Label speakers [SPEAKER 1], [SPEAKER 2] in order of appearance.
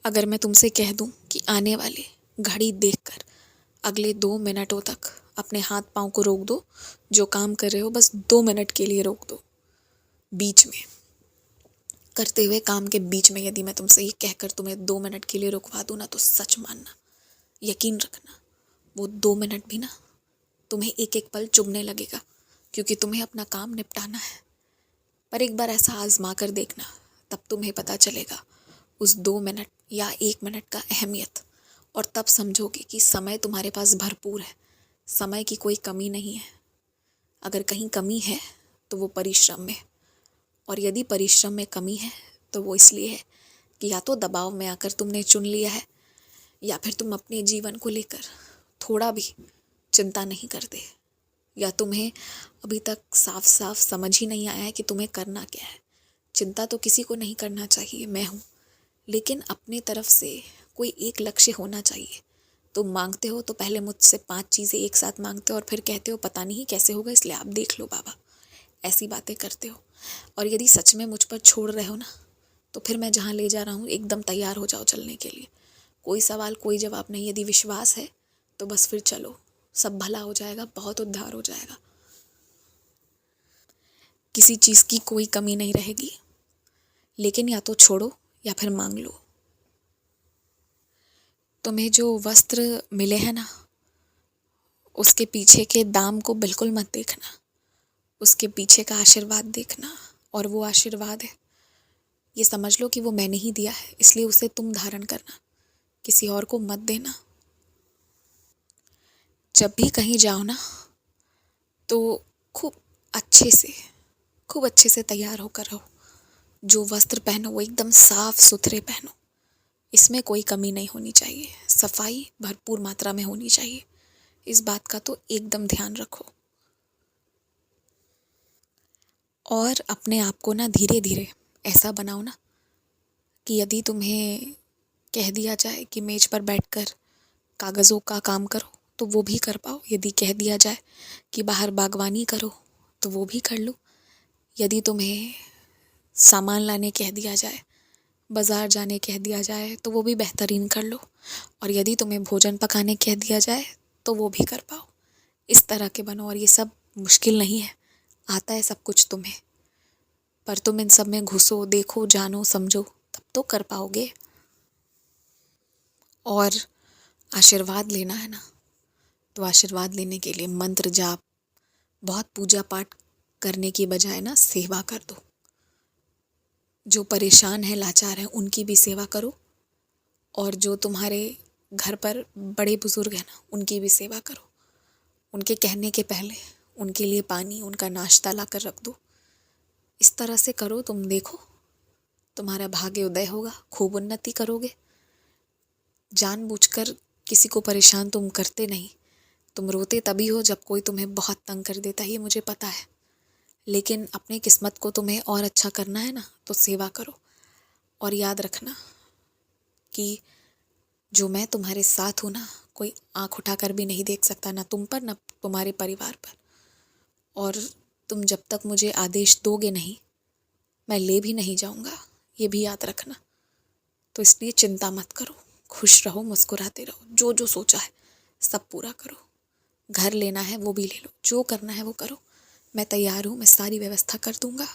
[SPEAKER 1] अगर मैं तुमसे कह दूं कि आने वाले घड़ी देखकर अगले 2 मिनटों तक अपने हाथ पाँव को रोक दो, जो काम कर रहे हो बस 2 मिनट के लिए रोक दो, बीच में करते हुए काम के बीच में यदि मैं तुमसे ये कहकर तुम्हें 2 मिनट के लिए रुकवा दूं ना, तो सच मानना, यकीन रखना, वो 2 मिनट भी ना तुम्हें एक एक पल चुभने लगेगा, क्योंकि तुम्हें अपना काम निपटाना है। पर एक बार ऐसा आजमा कर देखना, तब तुम्हें पता चलेगा उस 2 मिनट या 1 मिनट का अहमियत, और तब समझोगे कि समय तुम्हारे पास भरपूर है, समय की कोई कमी नहीं है। अगर कहीं कमी है तो वो परिश्रम में, और यदि परिश्रम में कमी है तो वो इसलिए है कि या तो दबाव में आकर तुमने चुन लिया है, या फिर तुम अपने जीवन को लेकर थोड़ा भी चिंता नहीं करते, या तुम्हें अभी तक साफ साफ समझ ही नहीं आया है कि तुम्हें करना क्या है। चिंता तो किसी को नहीं करना चाहिए, मैं हूँ, लेकिन अपने तरफ से कोई एक लक्ष्य होना चाहिए। तुम मांगते हो तो पहले मुझसे 5 चीज़ें एक साथ मांगते हो और फिर कहते हो पता नहीं कैसे होगा, इसलिए आप देख लो बाबा, ऐसी बातें करते हो। और यदि सच में मुझ पर छोड़ रहे हो ना, तो फिर मैं जहाँ ले जा रहा हूँ एकदम तैयार हो जाओ चलने के लिए। कोई सवाल कोई जवाब नहीं, यदि विश्वास है तो बस फिर चलो, सब भला हो जाएगा, बहुत उद्धार हो जाएगा। किसी चीज़ की कोई कमी नहीं रहेगी, लेकिन या तो छोड़ो या फिर मांग लो। तुम्हें जो वस्त्र मिले हैं ना, उसके पीछे के दाम को बिल्कुल मत देखना, उसके पीछे का आशीर्वाद देखना। और वो आशीर्वाद है, ये समझ लो कि वो मैंने ही दिया है, इसलिए उसे तुम धारण करना, किसी और को मत देना। जब भी कहीं जाओ ना, तो खूब अच्छे से खूब अच्छे से तैयार होकर रहो। जो वस्त्र पहनो वो एकदम साफ सुथरे पहनो, इसमें कोई कमी नहीं होनी चाहिए, सफाई भरपूर मात्रा में होनी चाहिए। इस बात का तो एकदम ध्यान रखो। और अपने आप को ना धीरे धीरे ऐसा बनाओ ना कि यदि तुम्हें कह दिया जाए कि मेज पर बैठकर कागज़ों का काम करो, तो वो भी कर पाओ। यदि कह दिया जाए कि बाहर बागवानी करो, तो वो भी कर लो। यदि तुम्हें सामान लाने कह दिया जाए, बाज़ार जाने कह दिया जाए, तो वो भी बेहतरीन कर लो। और यदि तुम्हें भोजन पकाने कह दिया जाए, तो वो भी कर पाओ। इस तरह के बनो। और ये सब मुश्किल नहीं है, आता है सब कुछ तुम्हें, पर तुम इन सब में घुसो, देखो, जानो, समझो, तब तो कर पाओगे। और आशीर्वाद लेना है ना, तो आशीर्वाद लेने के लिए मंत्र जाप, बहुत पूजा पाठ करने की बजाय ना सेवा कर दो। जो परेशान है, लाचार है, उनकी भी सेवा करो। और जो तुम्हारे घर पर बड़े बुजुर्ग हैं ना, उनकी भी सेवा करो। उनके कहने के पहले उनके लिए पानी, उनका नाश्ता ला कर रख दो। इस तरह से करो, तुम देखो तुम्हारा भाग्य उदय होगा, खूब उन्नति करोगे। जानबूझकर किसी को परेशान तुम करते नहीं। तुम रोते तभी हो जब कोई तुम्हें बहुत तंग कर देता है, ये मुझे पता है, लेकिन अपनी किस्मत को तुम्हें और अच्छा करना है ना, तो सेवा करो। और याद रखना कि जो मैं तुम्हारे साथ हूँ ना, कोई आंख उठाकर भी नहीं देख सकता, ना तुम पर ना तुम्हारे परिवार पर। और तुम जब तक मुझे आदेश दोगे नहीं, मैं ले भी नहीं जाऊँगा, ये भी याद रखना। तो इसलिए चिंता मत करो, खुश रहो, मुस्कुराते रहो, जो जो सोचा है सब पूरा करो। घर लेना है वो भी ले लो, जो करना है वो करो। मैं तैयार हूँ, मैं सारी व्यवस्था कर दूँगा।